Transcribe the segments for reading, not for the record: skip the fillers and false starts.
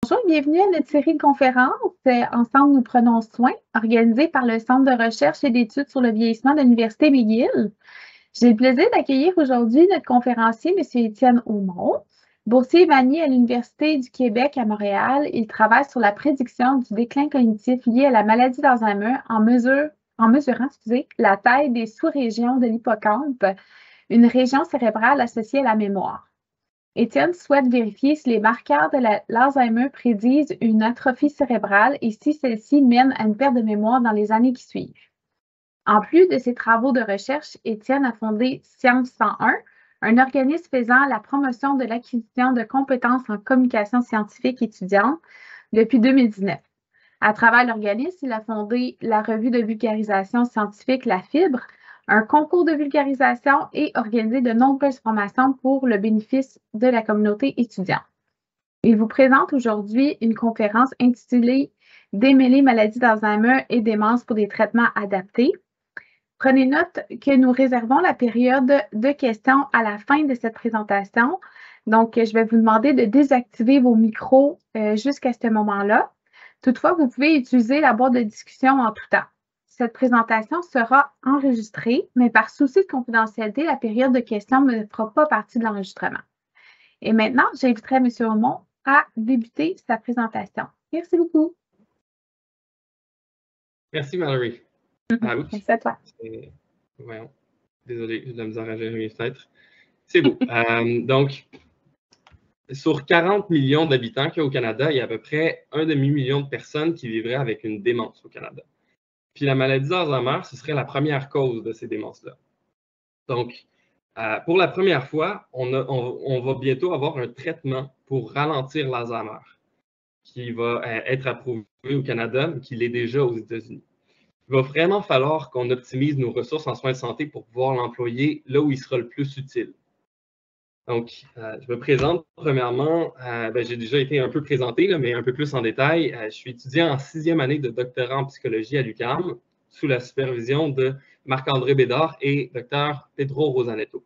Bonjour, bienvenue à notre série de conférences Ensemble, nous prenons soin, organisée par le Centre de recherche et d'études sur le vieillissement de l'Université McGill. J'ai le plaisir d'accueillir aujourd'hui notre conférencier, M. Étienne Aumont, boursier Vanier à l'Université du Québec à Montréal. Il travaille sur la prédiction du déclin cognitif lié à la maladie d'Alzheimer en mesurant la taille des sous-régions de l'hippocampe, une région cérébrale associée à la mémoire. Étienne souhaite vérifier si les marqueurs de l'Alzheimer prédisent une atrophie cérébrale et si celle-ci mène à une perte de mémoire dans les années qui suivent. En plus de ses travaux de recherche, Étienne a fondé Science 101, un organisme faisant la promotion de l'acquisition de compétences en communication scientifique étudiante depuis 2019. À travers l'organisme, il a fondé la revue de vulgarisation scientifique La Fibre, un concours de vulgarisation et organisé de nombreuses formations pour le bénéfice de la communauté étudiante. Il vous présente aujourd'hui une conférence intitulée « Démêler maladie d'Alzheimer et démence pour des traitements adaptés ». Prenez note que nous réservons la période de questions à la fin de cette présentation. Donc, je vais vous demander de désactiver vos micros jusqu'à ce moment-là. Toutefois, vous pouvez utiliser la boîte de discussion en tout temps. Cette présentation sera enregistrée, mais par souci de confidentialité, la période de questions ne fera pas partie de l'enregistrement. Et maintenant, j'inviterai M. Aumont à débuter sa présentation. Merci beaucoup. Merci, Mallory. Merci à toi. Voyons. Désolé, j'ai de la misère à gérer mes fenêtres. C'est beau. Donc, sur 40 millions d'habitants qu'il y a au Canada, il y a à peu près 1,5 million de personnes qui vivraient avec une démence au Canada. Puis la maladie d'Alzheimer, ce serait la première cause de ces démences-là. Donc, pour la première fois, on va bientôt avoir un traitement pour ralentir l'Alzheimer qui va être approuvé au Canada, mais qui l'est déjà aux États-Unis. Il va vraiment falloir qu'on optimise nos ressources en soins de santé pour pouvoir l'employer là où il sera le plus utile. Donc, je me présente. Premièrement, j'ai déjà été un peu présenté, là, mais un peu plus en détail. Je suis étudiant en 6e année de doctorat en psychologie à l'UQAM, sous la supervision de Marc-André Bédard et Dr Pedro Rosanetto.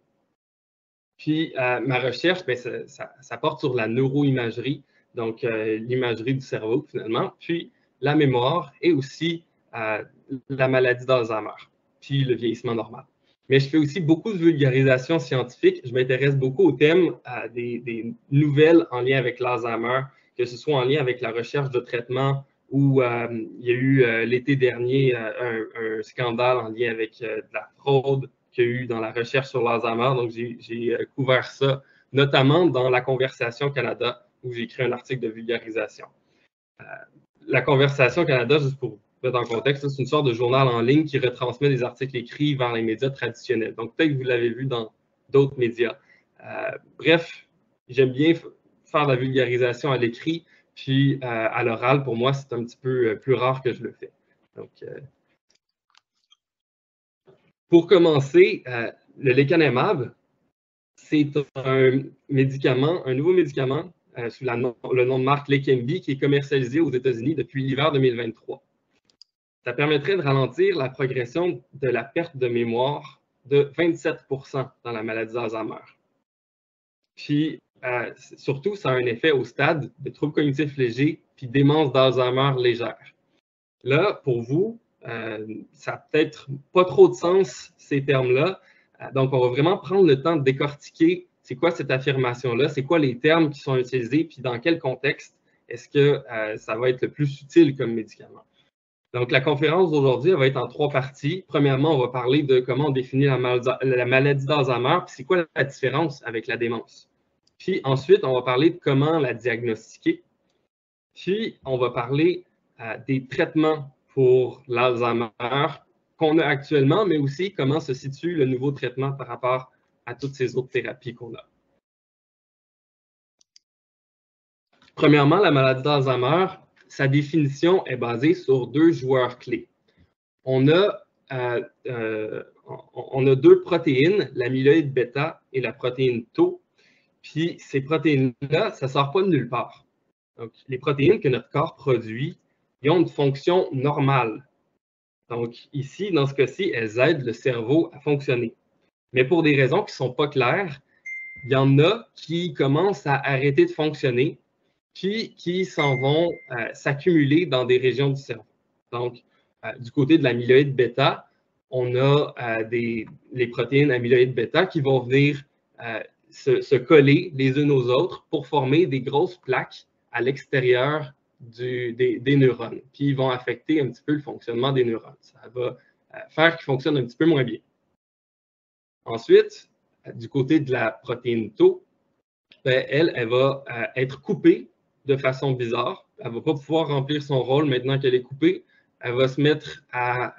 Puis, ma recherche, ça porte sur la neuroimagerie, donc l'imagerie du cerveau, finalement, puis la mémoire et aussi la maladie d'Alzheimer, puis le vieillissement normal. Mais je fais aussi beaucoup de vulgarisation scientifique. Je m'intéresse beaucoup au thème des nouvelles en lien avec l'Alzheimer, que ce soit en lien avec la recherche de traitement ou il y a eu l'été dernier un scandale en lien avec de la fraude qu'il y a eu dans la recherche sur l'Alzheimer. Donc, j'ai couvert ça, notamment dans La Conversation Canada, où j'ai écrit un article de vulgarisation. La Conversation Canada, juste pour mettre en contexte, c'est une sorte de journal en ligne qui retransmet des articles écrits vers les médias traditionnels. Donc, peut-être que vous l'avez vu dans d'autres médias. Bref, j'aime bien faire de la vulgarisation à l'écrit, puis à l'oral, pour moi, c'est un petit peu plus rare que je le fais. Donc, pour commencer, le lecanemab, c'est un médicament, un nouveau médicament sous le nom de marque Leqembi qui est commercialisé aux États-Unis depuis l'hiver 2023. Ça permettrait de ralentir la progression de la perte de mémoire de 27% dans la maladie d'Alzheimer. Puis, surtout, ça a un effet au stade de troubles cognitifs légers puis démence d'Alzheimer légère. Là, pour vous, ça n'a peut-être pas trop de sens, ces termes-là. Donc, on va vraiment prendre le temps de décortiquer c'est quoi cette affirmation-là, c'est quoi les termes qui sont utilisés, puis dans quel contexte est-ce que ça va être le plus utile comme médicament. Donc, la conférence d'aujourd'hui va être en 3 parties. Premièrement, on va parler de comment on définit la maladie d'Alzheimer, puis c'est quoi la différence avec la démence. Puis ensuite, on va parler de comment la diagnostiquer. Puis, on va parler des traitements pour l'Alzheimer qu'on a actuellement, mais aussi comment se situe le nouveau traitement par rapport à toutes ces autres thérapies qu'on a. Premièrement, la maladie d'Alzheimer, sa définition est basée sur 2 joueurs clés. On a 2 protéines, l'amyloïde bêta et la protéine tau. Puis ces protéines-là, ça ne sort pas de nulle part. Donc, les protéines que notre corps produit, ils ont une fonction normale. Donc, ici, dans ce cas-ci, elles aident le cerveau à fonctionner. Mais pour des raisons qui ne sont pas claires, il y en a qui commencent à arrêter de fonctionner. puis qui s'en vont s'accumuler dans des régions du cerveau. Donc, du côté de l'amyloïde bêta, on a les protéines amyloïde bêta qui vont venir se coller les unes aux autres pour former des grosses plaques à l'extérieur des neurones. Puis ils vont affecter un petit peu le fonctionnement des neurones. Ça va faire qu'ils fonctionnent un petit peu moins bien. Ensuite, du côté de la protéine Tau, ben, elle va être coupée de façon bizarre. Elle ne va pas pouvoir remplir son rôle maintenant qu'elle est coupée. Elle va se mettre à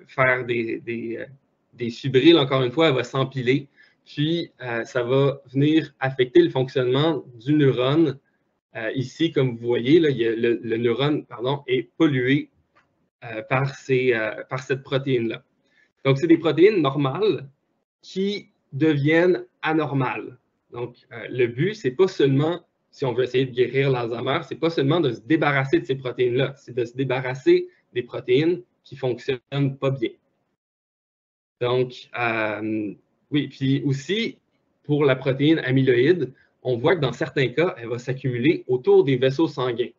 faire des fibrilles, encore une fois, elle va s'empiler. Puis, ça va venir affecter le fonctionnement du neurone. Ici, comme vous voyez, là, le neurone est pollué par cette protéine-là. Donc, c'est des protéines normales qui deviennent anormales. Donc, le but, c'est pas seulement, si on veut essayer de guérir l'Alzheimer, c'est pas seulement de se débarrasser de ces protéines-là, c'est de se débarrasser des protéines qui fonctionnent pas bien. Donc, oui, puis aussi, pour la protéine amyloïde, on voit que dans certains cas, elle va s'accumuler autour des vaisseaux sanguins.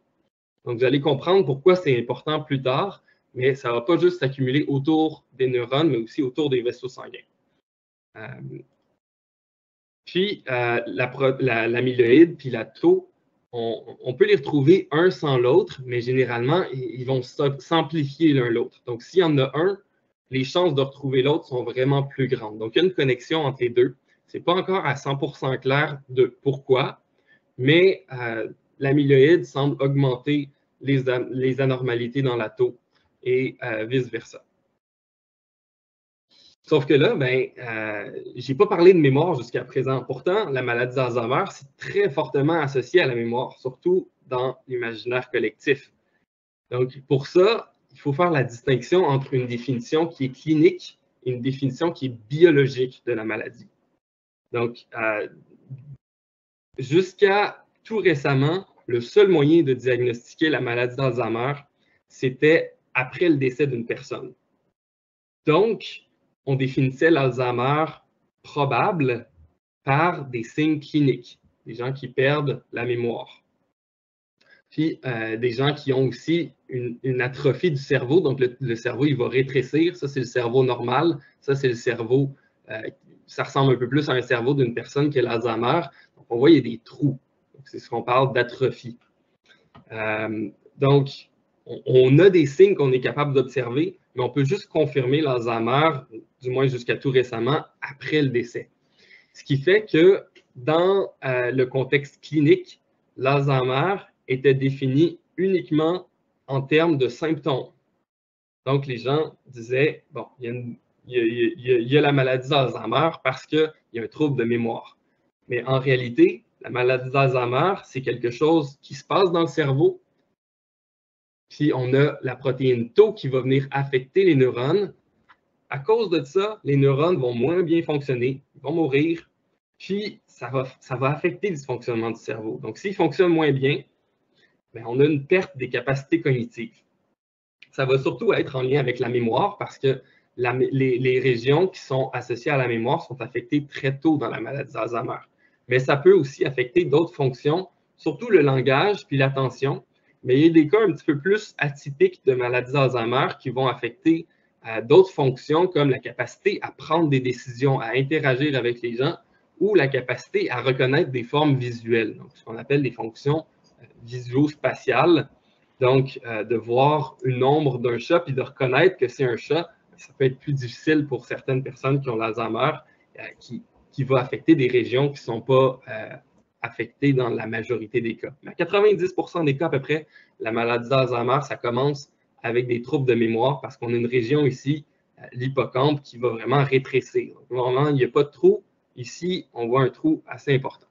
Donc, vous allez comprendre pourquoi c'est important plus tard, mais ça ne va pas juste s'accumuler autour des neurones, mais aussi autour des vaisseaux sanguins. Puis, l'amyloïde puis la tau, on peut les retrouver un sans l'autre, mais généralement, ils vont s'amplifier l'un l'autre. Donc, s'il y en a un, les chances de retrouver l'autre sont vraiment plus grandes. Donc, il y a une connexion entre les deux. Ce n'est pas encore à 100% clair de pourquoi, mais l'amyloïde semble augmenter les anormalités dans la tau et vice-versa. Sauf que là, je n'ai pas parlé de mémoire jusqu'à présent. Pourtant, la maladie d'Alzheimer, c'est très fortement associé à la mémoire, surtout dans l'imaginaire collectif. Donc, pour ça, il faut faire la distinction entre une définition qui est clinique et une définition qui est biologique de la maladie. Donc, jusqu'à tout récemment, le seul moyen de diagnostiquer la maladie d'Alzheimer, c'était après le décès d'une personne. Donc, on définissait l'Alzheimer probable par des signes cliniques, des gens qui perdent la mémoire. Puis, des gens qui ont aussi une atrophie du cerveau, donc le cerveau, il va rétrécir. Ça, c'est le cerveau normal. Ça, c'est le cerveau, ça ressemble un peu plus à un cerveau d'une personne qui a l'Alzheimer. Donc, on voit, il y a des trous. C'est ce qu'on parle d'atrophie. Donc, on a des signes qu'on est capable d'observer, mais on peut juste confirmer l'Alzheimer, du moins jusqu'à tout récemment, après le décès. Ce qui fait que dans le contexte clinique, l'Alzheimer était défini uniquement en termes de symptômes. Donc, les gens disaient, bon, il y a la maladie d'Alzheimer parce qu'il y a un trouble de mémoire. Mais en réalité, la maladie d'Alzheimer, c'est quelque chose qui se passe dans le cerveau. Puis on a la protéine Tau qui va venir affecter les neurones. À cause de ça, les neurones vont moins bien fonctionner, ils vont mourir, puis ça va affecter le dysfonctionnement du cerveau. Donc, s'il fonctionne moins bien, on a une perte des capacités cognitives. Ça va surtout être en lien avec la mémoire parce que les régions qui sont associées à la mémoire sont affectées très tôt dans la maladie d'Alzheimer. Mais ça peut aussi affecter d'autres fonctions, surtout le langage puis l'attention. Mais il y a des cas un petit peu plus atypiques de maladie d'Alzheimer qui vont affecter d'autres fonctions comme la capacité à prendre des décisions, à interagir avec les gens ou la capacité à reconnaître des formes visuelles, donc ce qu'on appelle des fonctions visuospatiales. Donc, de voir une ombre d'un chat puis de reconnaître que c'est un chat, ça peut être plus difficile pour certaines personnes qui ont l'Alzheimer, qui va affecter des régions qui ne sont pas affectées dans la majorité des cas. Mais à 90% des cas à peu près, la maladie d'Alzheimer, ça commence avec des troubles de mémoire parce qu'on a une région ici, l'hippocampe, qui va vraiment rétrécir. Donc, normalement, il n'y a pas de trou. Ici, on voit un trou assez important.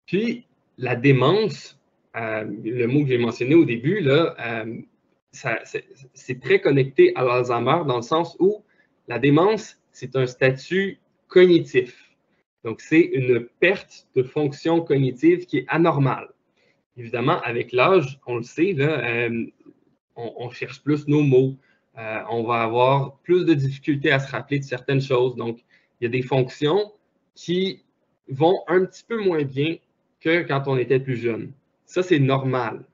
Puis, la démence, le mot que j'ai mentionné au début, là, c'est très connecté à l'Alzheimer dans le sens où la démence, c'est un statut cognitif. Donc, c'est une perte de fonction cognitive qui est anormale. Évidemment, avec l'âge, on le sait, là, on cherche plus nos mots, on va avoir plus de difficultés à se rappeler de certaines choses. Donc, il y a des fonctions qui vont un petit peu moins bien que quand on était plus jeune. Ça, c'est normal.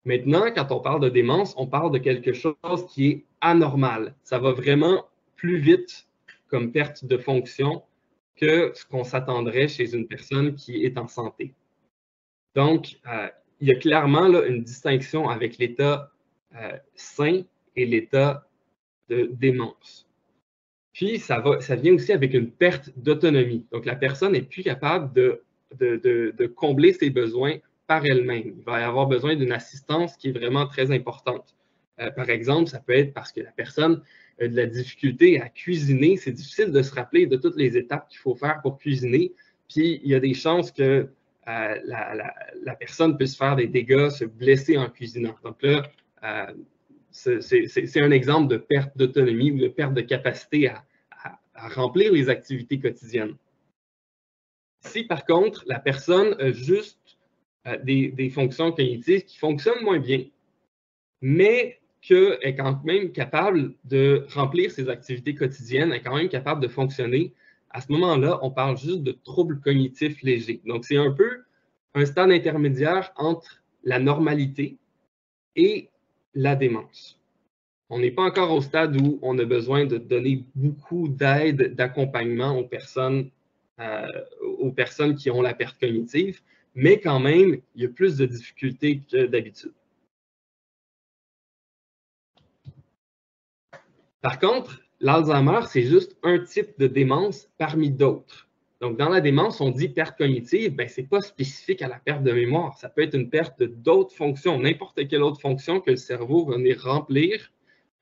Maintenant, quand on parle de démence, on parle de quelque chose qui est anormal. Ça va vraiment plus vite comme perte de fonction que ce qu'on s'attendrait chez une personne qui est en santé. Donc, il y a clairement là, une distinction avec l'état sain et l'état de démence. Puis, ça vient aussi avec une perte d'autonomie. Donc, la personne n'est plus capable de combler ses besoins par elle-même. Il va y avoir besoin d'une assistance qui est vraiment très importante. Par exemple, ça peut être parce que la personne a de la difficulté à cuisiner. C'est difficile de se rappeler de toutes les étapes qu'il faut faire pour cuisiner. Puis, il y a des chances que la personne puisse faire des dégâts, se blesser en cuisinant. Donc là, c'est un exemple de perte d'autonomie ou de perte de capacité à remplir les activités quotidiennes. Si par contre, la personne a juste des fonctions cognitives qui fonctionnent moins bien, mais qu'elle est quand même capable de remplir ses activités quotidiennes, elle est quand même capable de fonctionner, à ce moment-là, on parle juste de troubles cognitifs légers. Donc, c'est un peu un stade intermédiaire entre la normalité et la démence. On n'est pas encore au stade où on a besoin de donner beaucoup d'aide, d'accompagnement aux personnes qui ont la perte cognitive, mais quand même, il y a plus de difficultés que d'habitude. Par contre, l'Alzheimer, c'est juste un type de démence parmi d'autres. Donc, dans la démence, on dit perte cognitive, ben, ce n'est pas spécifique à la perte de mémoire. Ça peut être une perte d'autres fonctions, n'importe quelle autre fonction que le cerveau va venir remplir,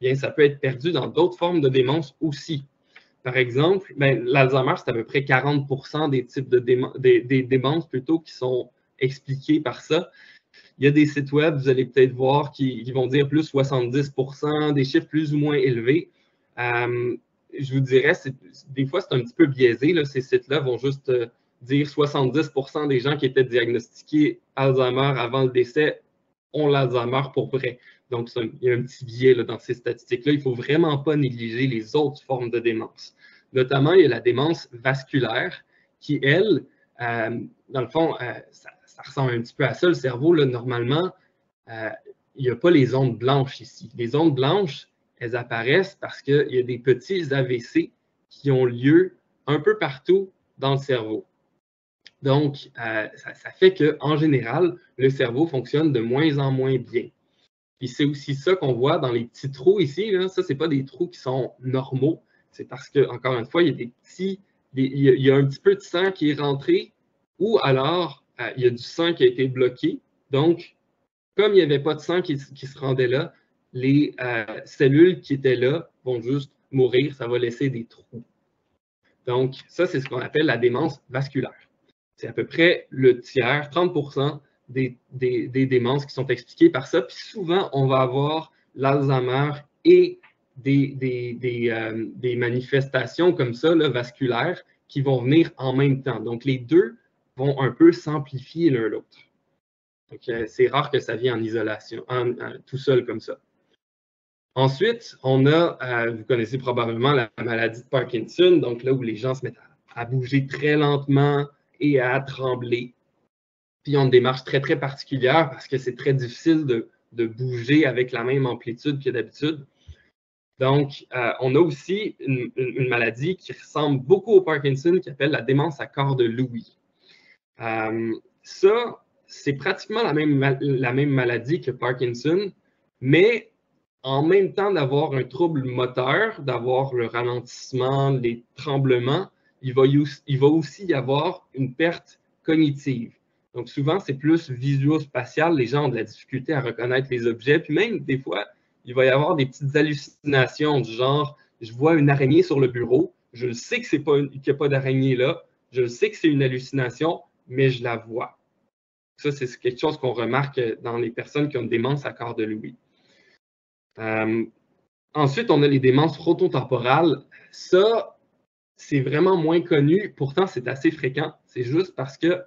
bien, ça peut être perdu dans d'autres formes de démence aussi. Par exemple, ben, l'Alzheimer, c'est à peu près 40% des types de des démences plutôt qui sont expliqués par ça. Il y a des sites web, vous allez peut-être voir, qui vont dire plus 70%, des chiffres plus ou moins élevés. Je vous dirais, des fois, c'est un petit peu biaisé. Là, ces sites-là vont juste dire 70% des gens qui étaient diagnostiqués Alzheimer avant le décès ont l'Alzheimer pour vrai. Donc, il y a un petit biais là, dans ces statistiques-là. Il ne faut vraiment pas négliger les autres formes de démence. Notamment, il y a la démence vasculaire qui, elle, dans le fond, ça ressemble un petit peu à ça, le cerveau. Là, normalement, il n'y a pas les ondes blanches ici. Les ondes blanches, elles apparaissent parce qu'il y a des petits AVC qui ont lieu un peu partout dans le cerveau. Donc, ça fait qu'en général, le cerveau fonctionne de moins en moins bien. Puis c'est aussi ça qu'on voit dans les petits trous ici. Là. Ça, ce n'est pas des trous qui sont normaux. C'est parce que, encore une fois, il y a il y a un petit peu de sang qui est rentré ou alors il y a du sang qui a été bloqué. Donc, comme il n'y avait pas de sang qui se rendait là, les cellules qui étaient là vont juste mourir. Ça va laisser des trous. Donc, ça, c'est ce qu'on appelle la démence vasculaire. C'est à peu près le tiers, 30% des démences qui sont expliquées par ça. Puis souvent, on va avoir l'Alzheimer et des manifestations comme ça, là, vasculaires, qui vont venir en même temps. Donc, les deux vont un peu s'amplifier l'un l'autre. Donc, c'est rare que ça vienne en isolation, tout seul comme ça. Ensuite, on a, vous connaissez probablement la maladie de Parkinson, donc là où les gens se mettent à bouger très lentement et à trembler. Puis ils ont une démarche très, très particulière parce que c'est très difficile de bouger avec la même amplitude que d'habitude. Donc, on a aussi une maladie qui ressemble beaucoup au Parkinson qui s'appelle la démence à corps de Lewy. Ça, c'est pratiquement la même maladie que Parkinson, mais en même temps d'avoir un trouble moteur, d'avoir le ralentissement, les tremblements, il va aussi y avoir une perte cognitive. Donc souvent, c'est plus visuo-spatial. Les gens ont de la difficulté à reconnaître les objets. Puis même, des fois, il va y avoir des petites hallucinations du genre, je vois une araignée sur le bureau, je sais que qu'il n'y a pas d'araignée là, je sais que c'est une hallucination, mais je la vois. Ça, c'est quelque chose qu'on remarque dans les personnes qui ont une démence à corps de Lewy. Ensuite, on a les démences frontotemporales. Ça, c'est vraiment moins connu. Pourtant, c'est assez fréquent. C'est juste parce que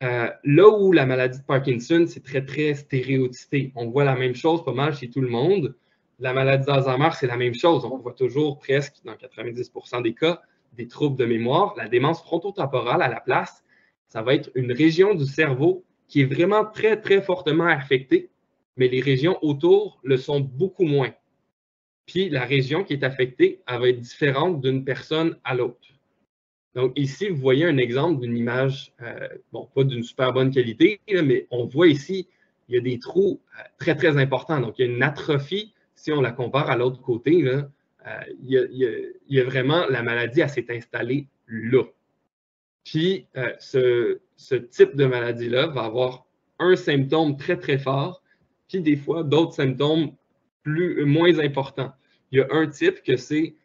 là où la maladie de Parkinson, c'est très, très stéréotypé. On voit la même chose pas mal chez tout le monde. La maladie d'Alzheimer, c'est la même chose. On voit toujours presque, dans 90% des cas, des troubles de mémoire. La démence frontotemporale, à la place, ça va être une région du cerveau qui est vraiment très, très fortement affectée, mais les régions autour le sont beaucoup moins. Puis la région qui est affectée, elle va être différente d'une personne à l'autre. Donc ici, vous voyez un exemple d'une image, bon, pas d'une super bonne qualité, là, mais on voit ici, il y a des trous très, très importants. Donc il y a une atrophie, si on la compare à l'autre côté, là, il y a vraiment, la maladie, elle s'est installée là. Puis ce type de maladie-là va avoir un symptôme très, très fort, puis des fois d'autres symptômes moins importants. Il y a un type que c'est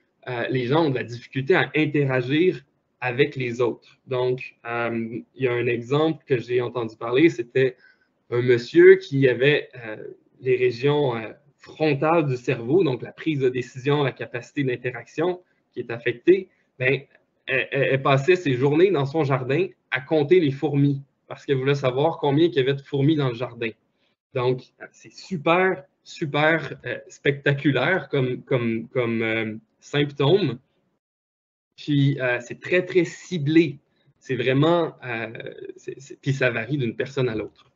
les gens ont de la difficulté à interagir avec les autres. Donc, il y a un exemple que j'ai entendu parler, c'était un monsieur qui avait les régions frontales du cerveau, donc la prise de décision, la capacité d'interaction qui est affectée. Bien, elle passait ses journées dans son jardin à compter les fourmis parce qu'elle voulait savoir combien il y avait de fourmis dans le jardin. Donc, c'est super, super spectaculaire comme symptôme. Puis, c'est très, très ciblé. C'est vraiment, puis ça varie d'une personne à l'autre.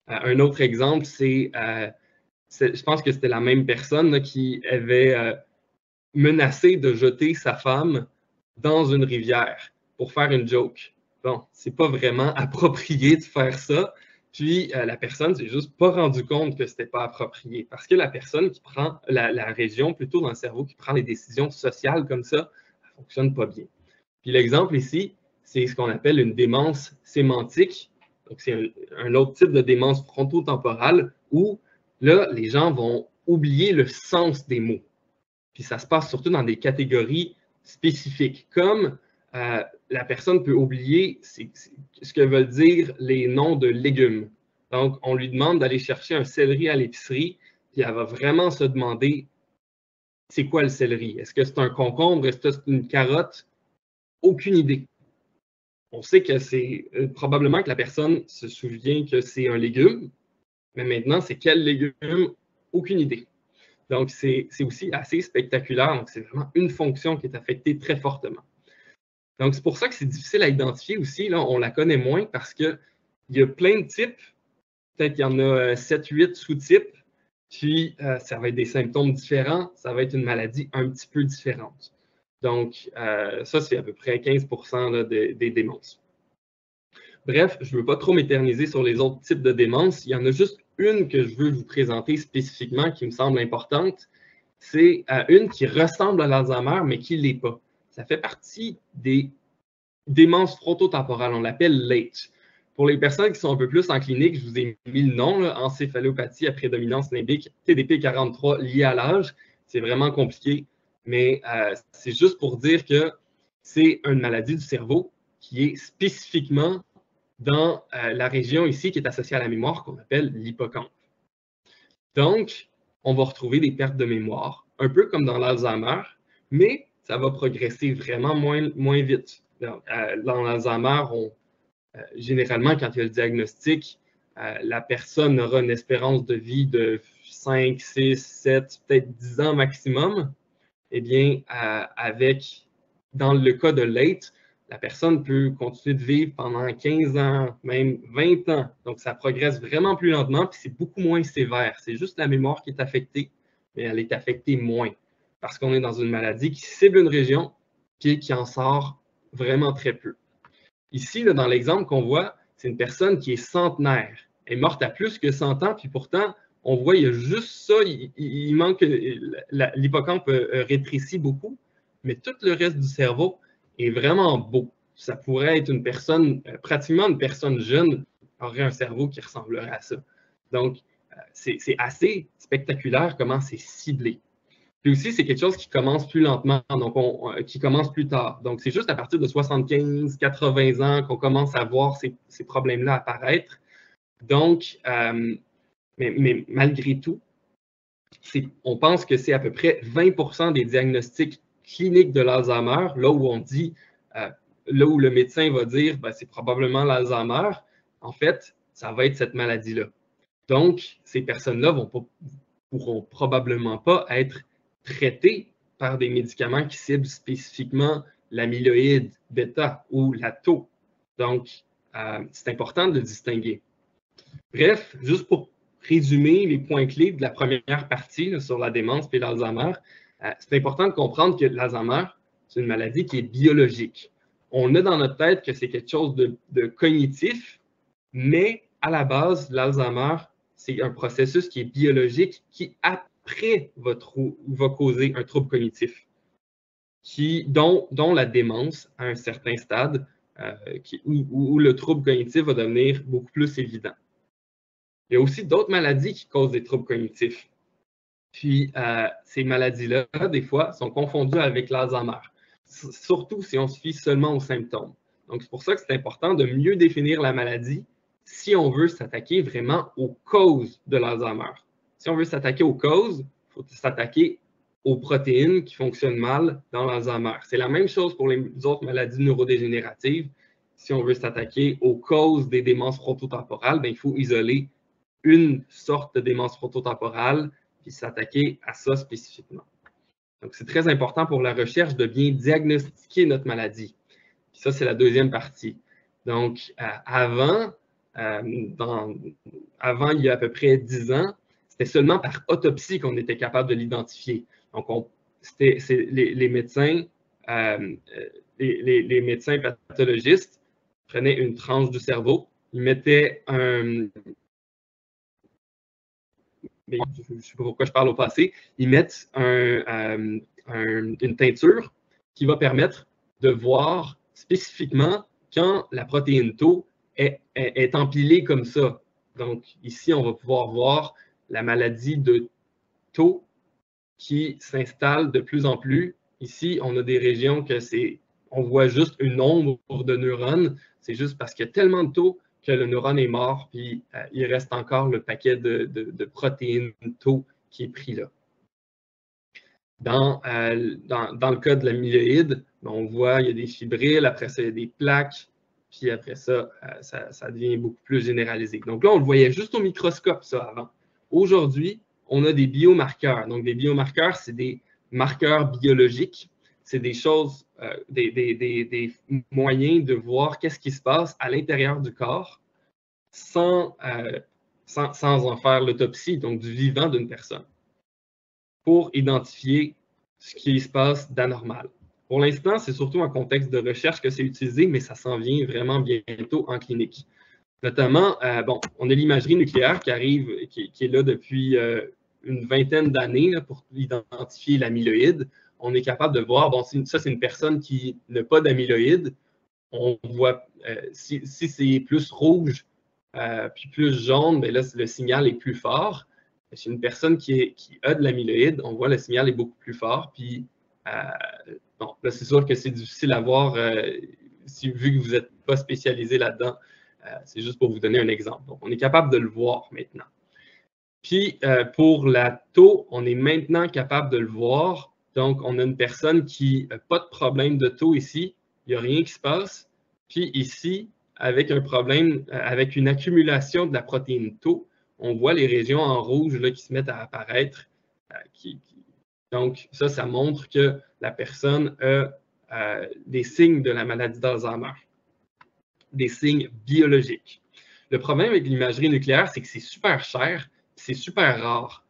Un autre exemple, je pense que c'était la même personne là, qui avait menacé de jeter sa femme dans une rivière pour faire une joke. Bon, c'est pas vraiment approprié de faire ça. Puis la personne s'est juste pas rendu compte que c'était pas approprié parce que la personne qui prend la région plutôt dans le cerveau qui prend les décisions sociales comme ça, elle fonctionne pas bien. Puis l'exemple ici, c'est ce qu'on appelle une démence sémantique. Donc c'est un autre type de démence frontotemporale où là les gens vont oublier le sens des mots. Puis ça se passe surtout dans des catégories spécifiques, comme la personne peut oublier ce que veulent dire les noms de légumes. Donc, on lui demande d'aller chercher un céleri à l'épicerie, puis elle va vraiment se demander c'est quoi le céleri? Est-ce que c'est un concombre? Est-ce que c'est une carotte? Aucune idée. On sait que c'est probablement que la personne se souvient que c'est un légume, mais maintenant, c'est quel légume? Aucune idée. Donc, c'est aussi assez spectaculaire. Donc, c'est vraiment une fonction qui est affectée très fortement. Donc, c'est pour ça que c'est difficile à identifier aussi. Là, on la connaît moins parce qu'il y a plein de types. Peut-être qu'il y en a 7-8 sous-types. Puis, ça va être des symptômes différents. Ça va être une maladie un petit peu différente. Donc, ça, c'est à peu près 15% là, des démences. Bref, je ne veux pas trop m'éterniser sur les autres types de démences. Il y en a juste une que je veux vous présenter spécifiquement qui me semble importante. C'est une qui ressemble à l'Alzheimer, mais qui ne l'est pas. Ça fait partie des démences frontotemporales. On l'appelle late. Pour les personnes qui sont un peu plus en clinique, je vous ai mis le nom, là, encéphalopathie à prédominance limbique, TDP43 lié à l'âge. C'est vraiment compliqué, mais c'est juste pour dire que c'est une maladie du cerveau qui est spécifiquement dans la région ici qui est associée à la mémoire qu'on appelle l'hippocampe. Donc, on va retrouver des pertes de mémoire, un peu comme dans l'Alzheimer, mais ça va progresser vraiment moins vite. Dans l'Alzheimer, généralement, quand il y a le diagnostic, la personne aura une espérance de vie de 5, 6, 7, peut-être 10 ans maximum. Eh bien, dans le cas de late, la personne peut continuer de vivre pendant 15 ans, même 20 ans. Donc, ça progresse vraiment plus lentement, puis c'est beaucoup moins sévère. C'est juste la mémoire qui est affectée, mais elle est affectée moins parce qu'on est dans une maladie qui cible une région puis qui en sort vraiment très peu. Ici, là, dans l'exemple qu'on voit, c'est une personne qui est centenaire. Elle est morte à plus que 100 ans, puis pourtant, on voit, il y a juste ça, il manque, l'hippocampe rétrécit beaucoup, mais tout le reste du cerveau est vraiment beau. Ça pourrait être une personne, pratiquement une personne jeune, aurait un cerveau qui ressemblerait à ça. Donc, c'est assez spectaculaire comment c'est ciblé. Puis aussi, c'est quelque chose qui commence plus lentement, donc qui commence plus tard. Donc, c'est juste à partir de 75, 80 ans qu'on commence à voir ces problèmes-là apparaître. Donc, mais malgré tout, on pense que c'est à peu près 20% des diagnostics cliniques de l'Alzheimer, là où on dit, là où le médecin va dire, ben, c'est probablement l'Alzheimer, en fait, ça va être cette maladie-là. Donc, ces personnes-là pourront probablement pas être traitées par des médicaments qui ciblent spécifiquement l'amyloïde bêta ou la tau. Donc, c'est important de le distinguer. Bref, juste pour résumer les points clés de la première partie là, sur la démence et l'Alzheimer, c'est important de comprendre que l'Alzheimer, c'est une maladie qui est biologique. On a dans notre tête que c'est quelque chose de cognitif, mais à la base, l'Alzheimer, c'est un processus qui est biologique qui, après, va causer un trouble cognitif, dont la démence à un certain stade, où le trouble cognitif va devenir beaucoup plus évident. Il y a aussi d'autres maladies qui causent des troubles cognitifs. Puis, ces maladies-là, des fois, sont confondues avec l'Alzheimer, surtout si on se fie seulement aux symptômes. Donc, c'est pour ça que c'est important de mieux définir la maladie si on veut s'attaquer vraiment aux causes de l'Alzheimer. Si on veut s'attaquer aux causes, il faut s'attaquer aux protéines qui fonctionnent mal dans l'Alzheimer. C'est la même chose pour les autres maladies neurodégénératives. Si on veut s'attaquer aux causes des démences frontotemporales, il faut isoler une sorte de démence frontotemporale puis s'attaquer à ça spécifiquement. Donc, c'est très important pour la recherche de bien diagnostiquer notre maladie. Puis ça, c'est la deuxième partie. Donc, avant, il y a à peu près 10 ans, c'était seulement par autopsie qu'on était capable de l'identifier. Donc, les médecins pathologistes prenaient une tranche du cerveau, ils mettaient mais je ne sais pas pourquoi je parle au passé, ils mettent une teinture qui va permettre de voir spécifiquement quand la protéine Tau est empilée comme ça. Donc, ici, on va pouvoir voir la maladie de Tau qui s'installe de plus en plus. Ici, on a des régions que on voit juste une ombre de neurones. C'est juste parce qu'il y a tellement de Tau que le neurone est mort, puis il reste encore le paquet de protéines Tau qui est pris là. Dans le cas de l'amyloïde, on voit il y a des fibrilles, après ça, il y a des plaques, puis après ça, ça devient beaucoup plus généralisé. Donc là, on le voyait juste au microscope, ça, avant. Aujourd'hui, on a des biomarqueurs. Donc, des biomarqueurs, c'est des marqueurs biologiques. C'est des choses, des moyens de voir qu'est-ce qui se passe à l'intérieur du corps sans en faire l'autopsie, donc du vivant d'une personne, pour identifier ce qui se passe d'anormal. Pour l'instant, c'est surtout en contexte de recherche que c'est utilisé, mais ça s'en vient vraiment bientôt en clinique. Notamment, on a l'imagerie nucléaire qui arrive, qui est là depuis une vingtaine d'années pour identifier l'amyloïde. On est capable de voir, ça c'est une personne qui n'a pas d'amyloïde. On voit, si c'est plus rouge puis plus jaune, là, le signal est plus fort. Chez une personne qui a de l'amyloïde, on voit le signal est beaucoup plus fort. Puis, là, c'est sûr que c'est difficile à voir vu que vous n'êtes pas spécialisé là-dedans. C'est juste pour vous donner un exemple. Donc, on est capable de le voir maintenant. Puis, pour la Tau, on est maintenant capable de le voir. Donc, on a une personne qui n'a pas de problème de Tau ici. Il n'y a rien qui se passe. Puis ici, avec un problème, avec une accumulation de la protéine Tau, on voit les régions en rouge là, qui se mettent à apparaître. Donc, ça montre que la personne a des signes de la maladie d'Alzheimer, des signes biologiques. Le problème avec l'imagerie nucléaire, c'est que c'est super cher, c'est super rare.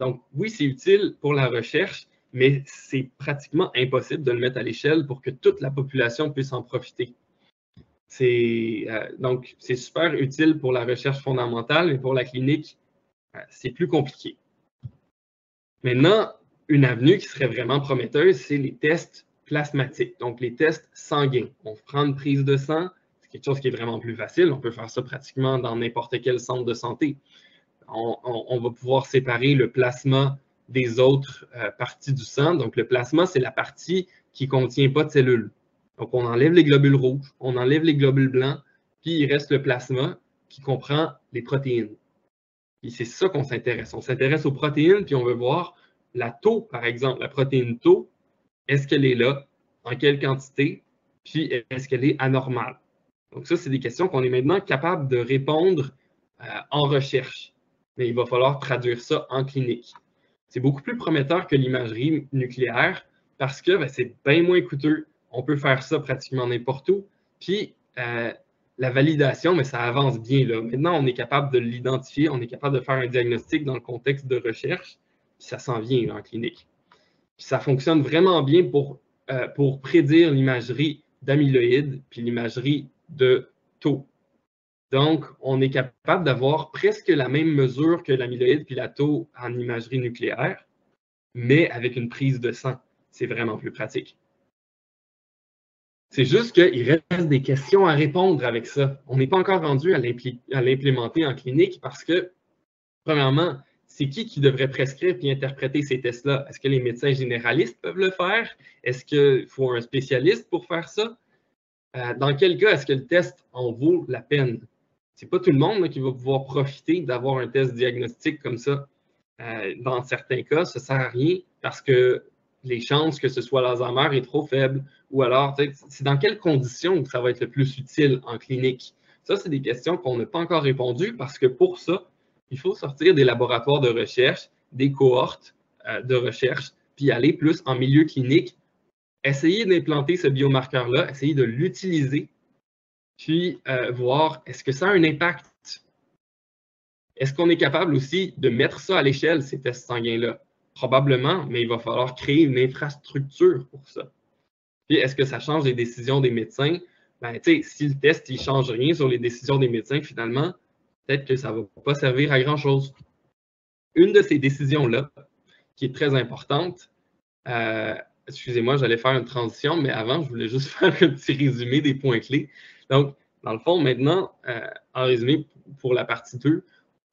Donc, oui, c'est utile pour la recherche, mais c'est pratiquement impossible de le mettre à l'échelle pour que toute la population puisse en profiter. Donc, c'est super utile pour la recherche fondamentale, mais pour la clinique, c'est plus compliqué. Maintenant, une avenue qui serait vraiment prometteuse, c'est les tests plasmatiques, donc les tests sanguins. On prend une prise de sang, c'est quelque chose qui est vraiment plus facile. On peut faire ça pratiquement dans n'importe quel centre de santé. On va pouvoir séparer le plasma des autres parties du sang. Donc, le plasma, c'est la partie qui ne contient pas de cellules. Donc, on enlève les globules rouges, on enlève les globules blancs, puis il reste le plasma qui comprend les protéines. Et c'est ça qu'on s'intéresse. On s'intéresse aux protéines, puis on veut voir la Tau, par exemple, la protéine Tau, est-ce qu'elle est là, en quelle quantité, puis est-ce qu'elle est anormale. Donc ça, c'est des questions qu'on est maintenant capable de répondre en recherche. Mais il va falloir traduire ça en clinique. C'est beaucoup plus prometteur que l'imagerie nucléaire parce que c'est bien moins coûteux. On peut faire ça pratiquement n'importe où. Puis, la validation, mais ça avance bien, là. Maintenant, on est capable de l'identifier, on est capable de faire un diagnostic dans le contexte de recherche, puis ça s'en vient là, en clinique. Puis ça fonctionne vraiment bien pour prédire l'imagerie d'amyloïdes puis l'imagerie de tau. Donc, on est capable d'avoir presque la même mesure que l'amyloïde puis la tau en imagerie nucléaire, mais avec une prise de sang. C'est vraiment plus pratique. C'est juste qu'il reste des questions à répondre avec ça. On n'est pas encore rendu à l'implémenter en clinique parce que, premièrement, c'est qui devrait prescrire et interpréter ces tests-là? Est-ce que les médecins généralistes peuvent le faire? Est-ce qu'il faut un spécialiste pour faire ça? Dans quel cas est-ce que le test en vaut la peine? C'est pas tout le monde là, qui va pouvoir profiter d'avoir un test diagnostique comme ça. Dans certains cas, ça ne sert à rien parce que les chances que ce soit l'Alzheimer est trop faible. Ou alors, c'est dans quelles conditions que ça va être le plus utile en clinique? Ça, c'est des questions qu'on n'a pas encore répondues parce que pour ça, il faut sortir des laboratoires de recherche, des cohortes de recherche, puis aller plus en milieu clinique, essayer d'implanter ce biomarqueur-là, essayer de l'utiliser, puis voir est-ce que ça a un impact. Est-ce qu'on est capable aussi de mettre ça à l'échelle, ces tests sanguins-là? Probablement, mais il va falloir créer une infrastructure pour ça. Puis, est-ce que ça change les décisions des médecins? Ben, si le test ne change rien sur les décisions des médecins, finalement, peut-être que ça ne va pas servir à grand-chose. Une de ces décisions-là, qui est très importante, excusez-moi, j'allais faire une transition, mais avant, je voulais juste faire un petit résumé des points clés. Donc, dans le fond, maintenant, en résumé, pour la partie 2,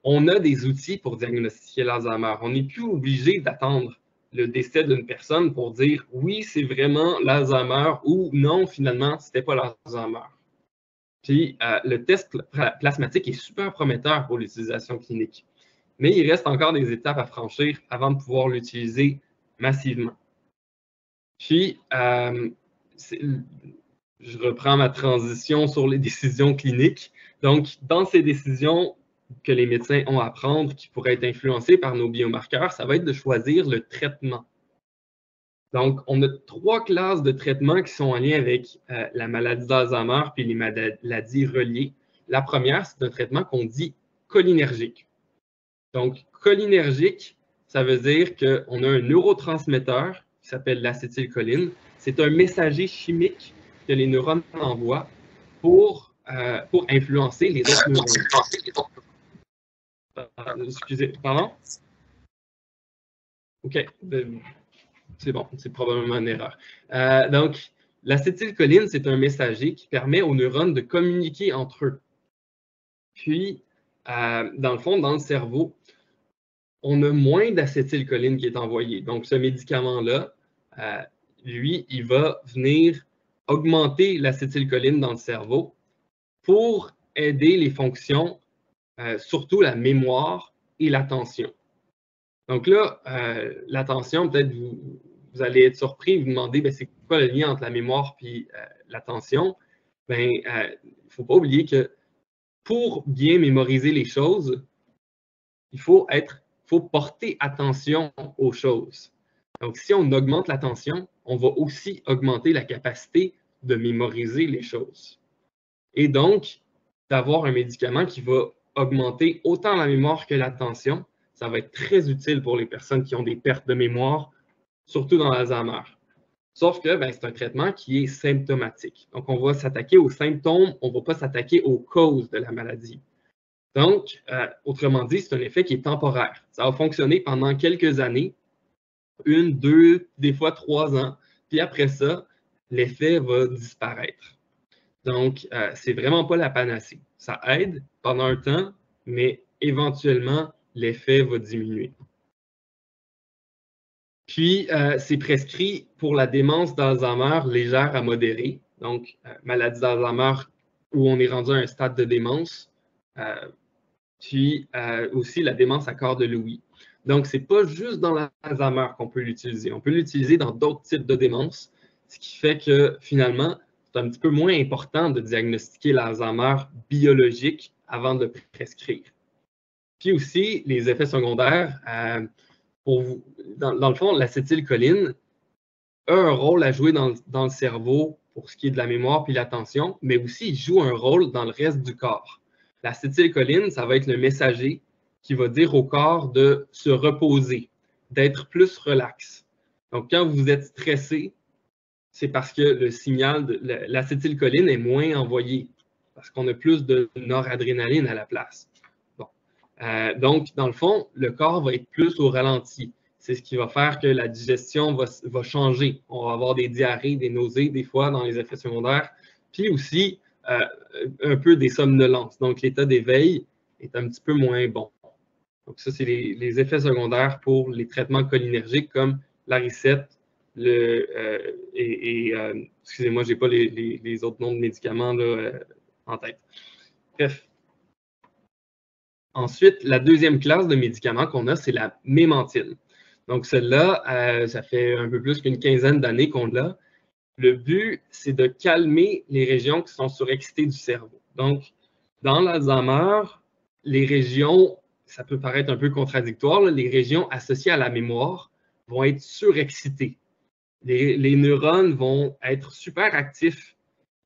on a des outils pour diagnostiquer l'Alzheimer. On n'est plus obligé d'attendre le décès d'une personne pour dire oui, c'est vraiment l'Alzheimer ou non, finalement, ce n'était pas l'Alzheimer. Puis, le test plasmatique est super prometteur pour l'utilisation clinique. Mais il reste encore des étapes à franchir avant de pouvoir l'utiliser massivement. Puis, je reprends ma transition sur les décisions cliniques. Donc, dans ces décisions que les médecins ont à prendre, qui pourraient être influencées par nos biomarqueurs, ça va être de choisir le traitement. Donc, on a 3 classes de traitements qui sont en lien avec la maladie d'Alzheimer puis les maladies reliées. La première, c'est un traitement qu'on dit cholinergique. Donc, cholinergique, ça veut dire qu'on a un neurotransmetteur qui s'appelle l'acétylcholine. C'est un messager chimique que les neurones envoient pour influencer les autres neurones. Excusez, pardon? OK. C'est bon, c'est probablement une erreur. Donc, l'acétylcholine, c'est un messager qui permet aux neurones de communiquer entre eux. Puis, dans le fond, dans le cerveau, on a moins d'acétylcholine qui est envoyée. Donc, ce médicament-là, lui, il va venir augmenter l'acétylcholine dans le cerveau pour aider les fonctions, surtout la mémoire et l'attention. Donc là, l'attention, peut-être vous allez être surpris, vous demandez, ben, c'est quoi le lien entre la mémoire et l'attention? Ben, il ne faut pas oublier que pour bien mémoriser les choses, il faut porter attention aux choses. Donc, si on augmente l'attention, on va aussi augmenter la capacité de mémoriser les choses. Et donc, d'avoir un médicament qui va augmenter autant la mémoire que l'attention, ça va être très utile pour les personnes qui ont des pertes de mémoire, surtout dans l'Alzheimer. Sauf que c'est un traitement qui est symptomatique. Donc, on va s'attaquer aux symptômes, on ne va pas s'attaquer aux causes de la maladie. Donc, autrement dit, c'est un effet qui est temporaire. Ça va fonctionner pendant quelques années, 1, 2, des fois 3 ans. Puis après ça, l'effet va disparaître. Donc, c'est vraiment pas la panacée. Ça aide pendant un temps, mais éventuellement, l'effet va diminuer. Puis, c'est prescrit pour la démence d'Alzheimer légère à modérée. Donc, maladie d'Alzheimer où on est rendu à un stade de démence. Puis, aussi la démence à corps de Lewy. Donc, ce n'est pas juste dans l'Alzheimer qu'on peut l'utiliser. On peut l'utiliser dans d'autres types de démence, ce qui fait que, finalement, c'est un petit peu moins important de diagnostiquer l'Alzheimer biologique avant de le prescrire. Puis aussi, les effets secondaires, dans le fond, l'acétylcholine a un rôle à jouer dans le cerveau pour ce qui est de la mémoire puis l'attention, mais aussi il joue un rôle dans le reste du corps. L'acétylcholine, ça va être le messager qui va dire au corps de se reposer, d'être plus relax. Donc, quand vous êtes stressé, c'est parce que le signal de l'acétylcholine est moins envoyé, parce qu'on a plus de noradrénaline à la place. Bon. Donc, dans le fond, le corps va être plus au ralenti. C'est ce qui va faire que la digestion va changer. On va avoir des diarrhées, des nausées, des fois, dans les effets secondaires, puis aussi un peu des somnolences. Donc, l'état d'éveil est un petit peu moins bon. Donc, ça, c'est les effets secondaires pour les traitements cholinergiques comme l'Aricept, excusez-moi, je n'ai pas les autres noms de médicaments là, en tête. Bref. Ensuite, la deuxième classe de médicaments qu'on a, c'est la mémantine. Donc, celle-là, ça fait un peu plus qu'une quinzaine d'années qu'on l'a. Le but, c'est de calmer les régions qui sont surexcitées du cerveau. Donc, dans l'Alzheimer, les régions, ça peut paraître un peu contradictoire, là, les régions associées à la mémoire vont être surexcitées. Les neurones vont être super actifs,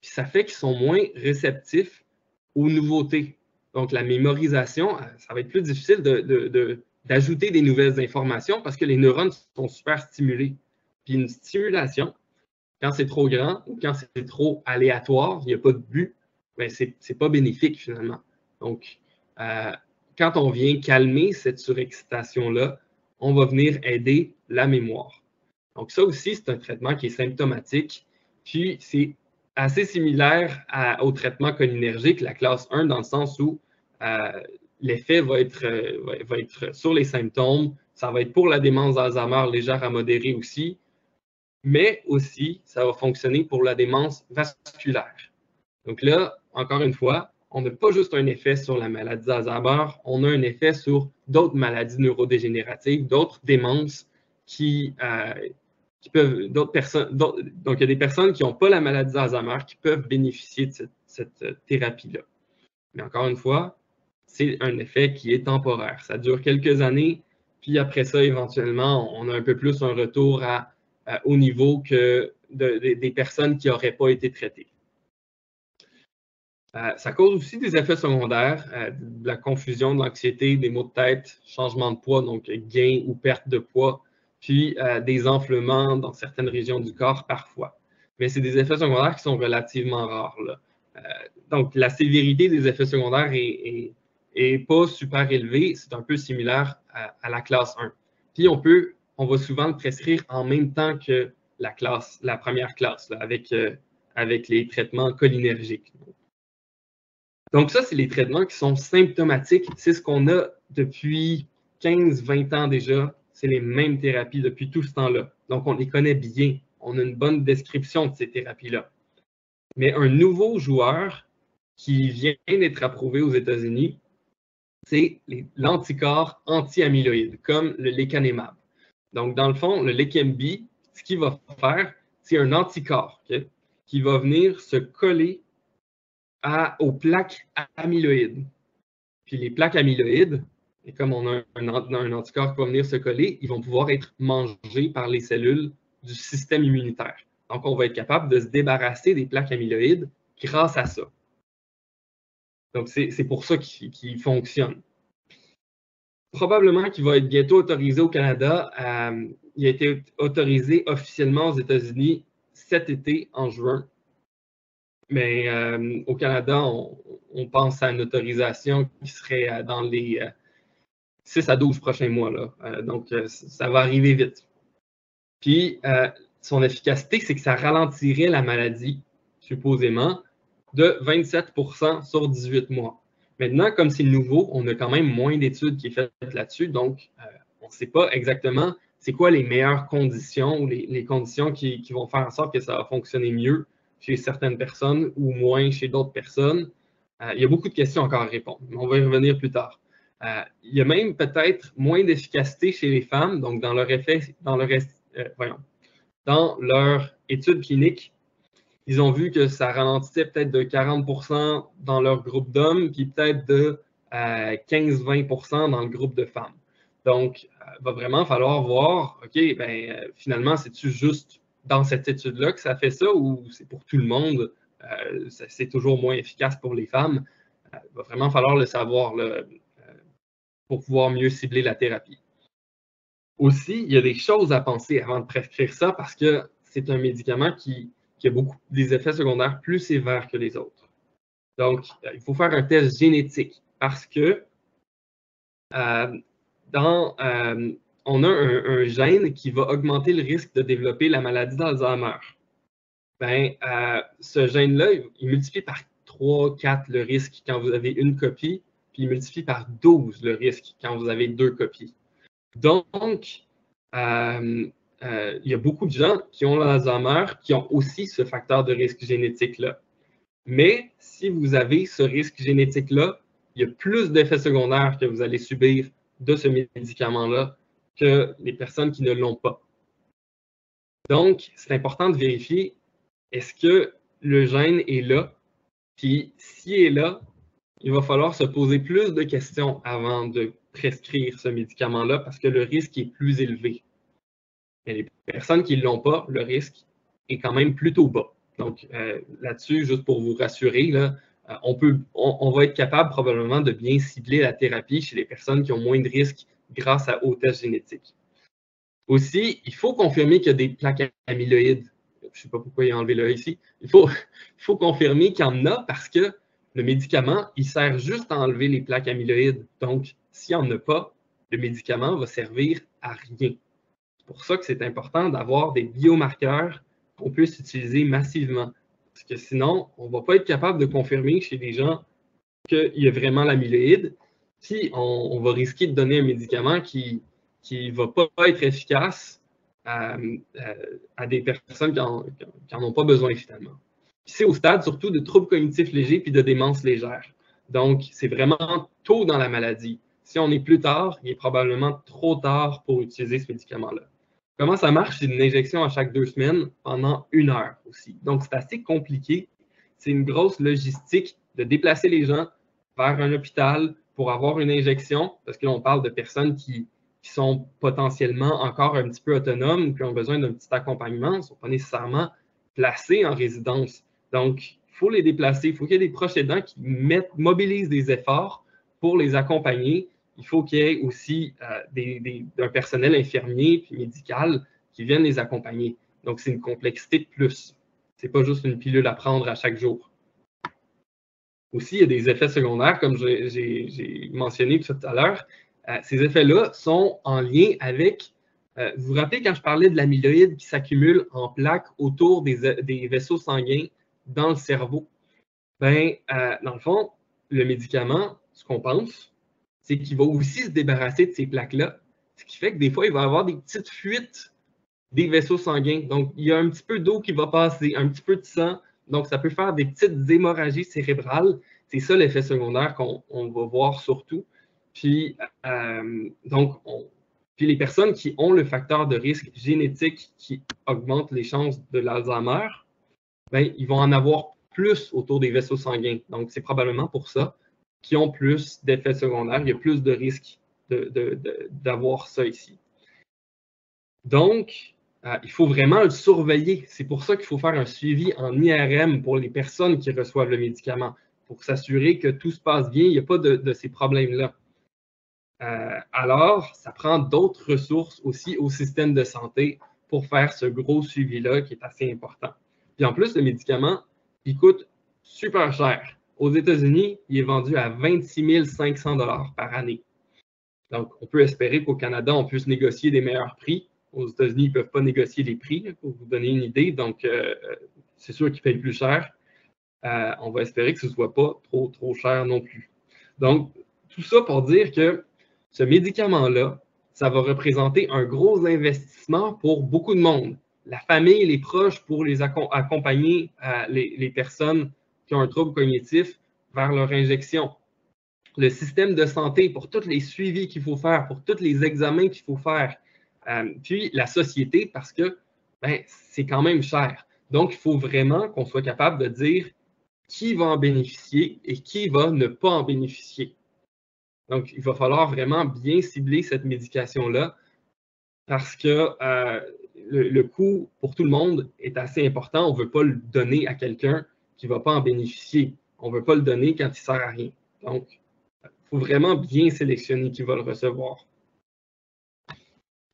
puis ça fait qu'ils sont moins réceptifs aux nouveautés. Donc, la mémorisation, ça va être plus difficile d'ajouter des nouvelles informations parce que les neurones sont super stimulés. Puis une stimulation, quand c'est trop grand ou quand c'est trop aléatoire, il n'y a pas de but, ben c'est pas bénéfique finalement. Donc, quand on vient calmer cette surexcitation-là, on va venir aider la mémoire. Donc, ça aussi, c'est un traitement qui est symptomatique. Puis, c'est assez similaire au traitement cholinergique, la classe 1, dans le sens où l'effet va être sur les symptômes. Ça va être pour la démence d'Alzheimer légère à modérée aussi, mais aussi, ça va fonctionner pour la démence vasculaire. Donc là, encore une fois, on n'a pas juste un effet sur la maladie d'Alzheimer, on a un effet sur d'autres maladies neurodégénératives, d'autres démences qui peuvent, d'autres personnes, donc il y a des personnes qui n'ont pas la maladie d'Alzheimer qui peuvent bénéficier de cette thérapie-là. Mais encore une fois, c'est un effet qui est temporaire. Ça dure quelques années, puis après ça, éventuellement, on a un peu plus un retour au niveau que des personnes qui n'auraient pas été traitées. Ça cause aussi des effets secondaires, de la confusion, de l'anxiété, des maux de tête, changement de poids, donc gain ou perte de poids, puis des enflements dans certaines régions du corps parfois. Mais c'est des effets secondaires qui sont relativement rares, là. Donc, la sévérité des effets secondaires est pas super élevée. C'est un peu similaire à la classe 1. Puis, on va souvent le prescrire en même temps que la première classe, là, avec les traitements cholinergiques. Donc, ça, c'est les traitements qui sont symptomatiques. C'est ce qu'on a depuis 15-20 ans déjà. C'est les mêmes thérapies depuis tout ce temps-là. Donc, on les connaît bien. On a une bonne description de ces thérapies-là. Mais un nouveau joueur qui vient d'être approuvé aux États-Unis, c'est l'anticorps anti-amyloïde, comme le lecanemab. Donc, dans le fond, le Leqembi, ce qu'il va faire, c'est un anticorps qui va venir se coller aux plaques amyloïdes. Puis les plaques amyloïdes, et comme on a un anticorps qui va venir se coller, ils vont pouvoir être mangés par les cellules du système immunitaire. Donc, on va être capable de se débarrasser des plaques amyloïdes grâce à ça. Donc, c'est pour ça qu'il fonctionne. Probablement qu'il va être bientôt autorisé au Canada. Il a été autorisé officiellement aux États-Unis cet été, en juin. Mais au Canada, on pense à une autorisation qui serait dans les 6 à 12 prochains mois, là. Donc, ça va arriver vite. Puis, son efficacité, c'est que ça ralentirait la maladie, supposément, de 27% sur 18 mois. Maintenant, comme c'est nouveau, on a quand même moins d'études qui sont faites là-dessus, donc on ne sait pas exactement c'est quoi les meilleures conditions ou les conditions qui vont faire en sorte que ça va fonctionner mieux chez certaines personnes ou moins chez d'autres personnes. Il y a beaucoup de questions encore à répondre, mais on va y revenir plus tard. Il y a même peut-être moins d'efficacité chez les femmes, donc dans leur étude clinique, ils ont vu que ça ralentissait peut-être de 40% dans leur groupe d'hommes, puis peut-être de 15-20% dans le groupe de femmes. Donc, il va vraiment falloir voir, OK, finalement, c'est-tu juste dans cette étude-là que ça fait ça ou c'est pour tout le monde? C'est toujours moins efficace pour les femmes. Il va vraiment falloir le savoir là, pour pouvoir mieux cibler la thérapie. Aussi, il y a des choses à penser avant de prescrire ça parce que c'est un médicament qui a des effets secondaires plus sévères que les autres. Donc, il faut faire un test génétique parce que on a un gène qui va augmenter le risque de développer la maladie d'Alzheimer. Ce gène-là, il multiplie par 3, 4 le risque quand vous avez une copie, puis il multiplie par 12 le risque quand vous avez 2 copies. Donc, il y a beaucoup de gens qui ont l'Alzheimer qui ont aussi ce facteur de risque génétique-là. Mais si vous avez ce risque génétique-là, il y a plus d'effets secondaires que vous allez subir de ce médicament-là que les personnes qui ne l'ont pas. Donc, c'est important de vérifier, est-ce que le gène est là? Puis, s'il est là, il va falloir se poser plus de questions avant de prescrire ce médicament-là parce que le risque est plus élevé. Mais les personnes qui ne l'ont pas, le risque est quand même plutôt bas. Donc, là-dessus, juste pour vous rassurer, là, on va être capable probablement de bien cibler la thérapie chez les personnes qui ont moins de risques grâce aux tests génétiques. Aussi, il faut confirmer qu'il y a des plaques amyloïdes. Je ne sais pas pourquoi il a enlevé là ici. Il faut confirmer qu'il y en a parce que le médicament, il sert juste à enlever les plaques amyloïdes. Donc, s'il n'y en a pas, le médicament va servir à rien. C'est pour ça que c'est important d'avoir des biomarqueurs qu'on puisse utiliser massivement. Parce que sinon, on ne va pas être capable de confirmer chez des gens qu'il y a vraiment l'amyloïde. Puis, on va risquer de donner un médicament qui ne va pas être efficace à des personnes qui n'en ont pas besoin finalement. C'est au stade surtout de troubles cognitifs légers puis de démence légère. Donc, c'est vraiment tôt dans la maladie. Si on est plus tard, il est probablement trop tard pour utiliser ce médicament-là. Comment ça marche? C'est une injection à chaque 2 semaines pendant 1 heure aussi. Donc, c'est assez compliqué. C'est une grosse logistique de déplacer les gens vers un hôpital pour avoir une injection, parce que là, on parle de personnes qui sont potentiellement encore un petit peu autonomes, qui ont besoin d'un petit accompagnement, ne sont pas nécessairement placés en résidence. Donc, il faut les déplacer. Il faut qu'il y ait des proches aidants qui mobilisent des efforts pour les accompagner. Il faut qu'il y ait aussi un personnel infirmier et médical qui vienne les accompagner. Donc, c'est une complexité de plus. Ce n'est pas juste une pilule à prendre à chaque jour. Aussi, il y a des effets secondaires, comme j'ai mentionné tout à l'heure. Ces effets-là sont en lien avec, vous vous rappelez quand je parlais de l'amyloïde qui s'accumule en plaques autour des vaisseaux sanguins dans le cerveau? Dans le fond, le médicament, ce qu'on pense, c'est qu'il va aussi se débarrasser de ces plaques-là, ce qui fait que des fois, il va y avoir des petites fuites des vaisseaux sanguins. Donc, il y a un petit peu d'eau qui va passer, un petit peu de sang. Donc, ça peut faire des petites hémorragies cérébrales. C'est ça l'effet secondaire qu'on va voir surtout. Puis, puis les personnes qui ont le facteur de risque génétique qui augmente les chances de l'Alzheimer, ils vont en avoir plus autour des vaisseaux sanguins. Donc, c'est probablement pour ça qu'ils ont plus d'effets secondaires. Il y a plus de risques d'avoir ça ici. Donc, il faut vraiment le surveiller. C'est pour ça qu'il faut faire un suivi en IRM pour les personnes qui reçoivent le médicament, pour s'assurer que tout se passe bien, il n'y a pas de ces problèmes-là. Alors, ça prend d'autres ressources aussi au système de santé pour faire ce gros suivi-là qui est assez important. Puis en plus, le médicament, il coûte super cher. Aux États-Unis, il est vendu à 26 500 $ par année. Donc, on peut espérer qu'au Canada, on puisse négocier des meilleurs prix. Aux États-Unis, ils ne peuvent pas négocier les prix, pour vous donner une idée. Donc, c'est sûr qu'ils payent plus cher. On va espérer que ce ne soit pas trop cher non plus. Donc, tout ça pour dire que ce médicament-là, ça va représenter un gros investissement pour beaucoup de monde. La famille, les proches, pour les accompagner les personnes qui ont un trouble cognitif vers leur injection. Le système de santé pour tous les suivis qu'il faut faire, pour tous les examens qu'il faut faire. Puis la société, parce que c'est quand même cher. Donc, il faut vraiment qu'on soit capable de dire qui va en bénéficier et qui va ne pas en bénéficier. Donc, il va falloir vraiment bien cibler cette médication-là parce que le coût pour tout le monde est assez important. On ne veut pas le donner à quelqu'un qui ne va pas en bénéficier. On ne veut pas le donner quand il ne sert à rien. Donc, il faut vraiment bien sélectionner qui va le recevoir.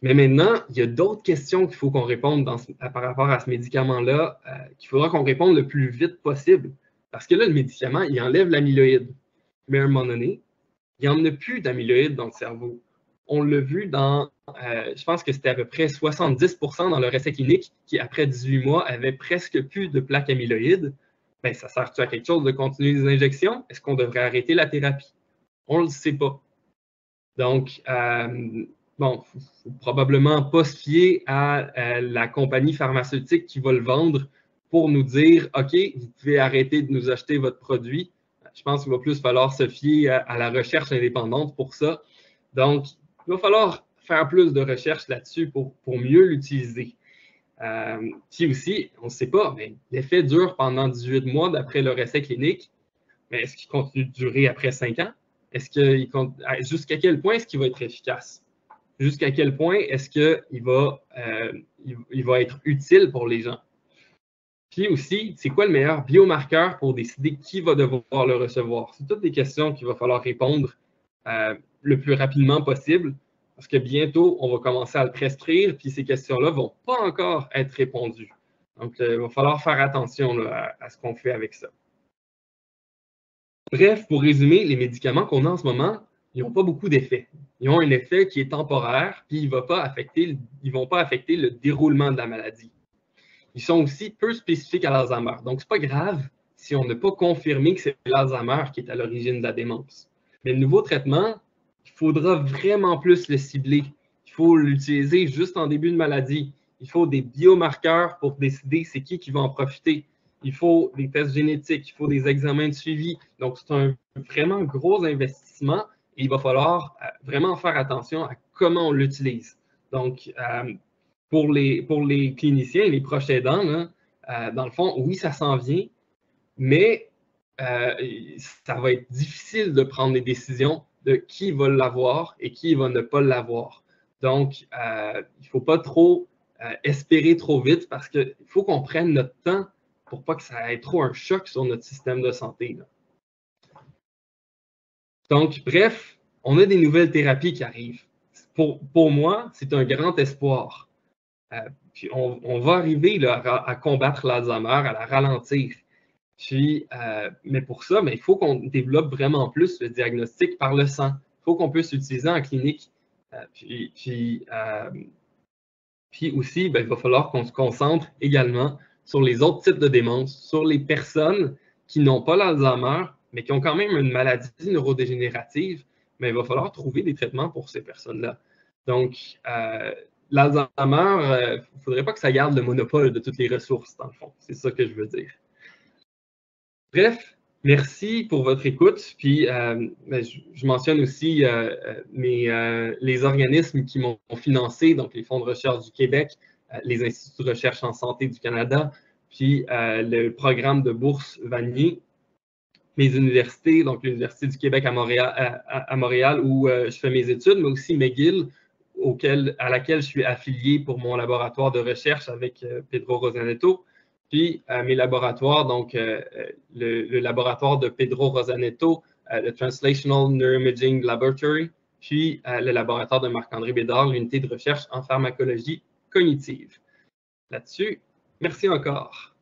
Mais maintenant, il y a d'autres questions qu'il faut qu'on réponde par rapport à ce médicament-là, qu'il faudra qu'on réponde le plus vite possible. Parce que là, le médicament, il enlève l'amyloïde. Mais à un moment donné, il n'y en a plus d'amyloïde dans le cerveau. On l'a vu dans, je pense que c'était à peu près 70% dans leur essai clinique, qui après 18 mois avait presque plus de plaques amyloïdes. Bien, ça sert-tu à quelque chose de continuer les injections? Est-ce qu'on devrait arrêter la thérapie? On ne le sait pas. Donc, bon, il ne faut probablement pas se fier à la compagnie pharmaceutique qui va le vendre pour nous dire « OK, vous pouvez arrêter de nous acheter votre produit ». Je pense qu'il va plus falloir se fier à la recherche indépendante pour ça. Donc, il va falloir faire plus de recherche là-dessus pour mieux l'utiliser. Puis aussi, on ne sait pas, mais l'effet dure pendant 18 mois d'après leur essai clinique. Mais est-ce qu'il continue de durer après 5 ans? Jusqu'à quel point est-ce qu'il va être efficace? Jusqu'à quel point est-ce qu'il va être utile pour les gens? Puis aussi, c'est quoi le meilleur biomarqueur pour décider qui va devoir le recevoir? C'est toutes des questions qu'il va falloir répondre le plus rapidement possible, parce que bientôt, on va commencer à le prescrire, puis ces questions-là ne vont pas encore être répondues. Donc, il va falloir faire attention là, à ce qu'on fait avec ça. Bref, pour résumer, les médicaments qu'on a en ce moment, ils n'ont pas beaucoup d'effets. Ils ont un effet qui est temporaire, puis ils ne vont pas affecter le déroulement de la maladie. Ils sont aussi peu spécifiques à l'Alzheimer. Donc, ce n'est pas grave si on n'a pas confirmé que c'est l'Alzheimer qui est à l'origine de la démence. Mais le nouveau traitement, il faudra vraiment plus le cibler. Il faut l'utiliser juste en début de maladie. Il faut des biomarqueurs pour décider c'est qui va en profiter. Il faut des tests génétiques, il faut des examens de suivi. Donc, c'est un vraiment gros investissement et il va falloir vraiment faire attention à comment on l'utilise. Donc, pour les cliniciens, les proches aidants, là, dans le fond, oui, ça s'en vient, mais ça va être difficile de prendre des décisions de qui va l'avoir et qui va ne pas l'avoir. Donc, il ne faut pas trop espérer trop vite parce qu'il faut qu'on prenne notre temps pour pas que ça ait trop un choc sur notre système de santé, là. Donc, bref, on a des nouvelles thérapies qui arrivent. Pour moi, c'est un grand espoir. Puis on va arriver là, à combattre l'Alzheimer, à la ralentir. Puis, mais pour ça, il faut qu'on développe vraiment plus le diagnostic par le sang. Il faut qu'on puisse l'utiliser en clinique. Puis aussi, il va falloir qu'on se concentre également sur les autres types de démence, sur les personnes qui n'ont pas l'Alzheimer, mais qui ont quand même une maladie neurodégénérative. Mais il va falloir trouver des traitements pour ces personnes-là. Donc, l'Alzheimer, il ne faudrait pas que ça garde le monopole de toutes les ressources, dans le fond. C'est ça que je veux dire. Bref, merci pour votre écoute. Puis, je mentionne aussi les organismes qui m'ont financé, donc les fonds de recherche du Québec, les instituts de recherche en santé du Canada, puis le programme de bourse Vanier, mes universités, donc l'Université du Québec à Montréal où je fais mes études, mais aussi McGill, à laquelle je suis affilié pour mon laboratoire de recherche avec Pedro Rosanetto. Puis mes laboratoires, donc le laboratoire de Pedro Rosanetto, le Translational Neuroimaging Laboratory, puis le laboratoire de Marc-André Bédard, l'unité de recherche en pharmacologie cognitive. Là-dessus, merci encore.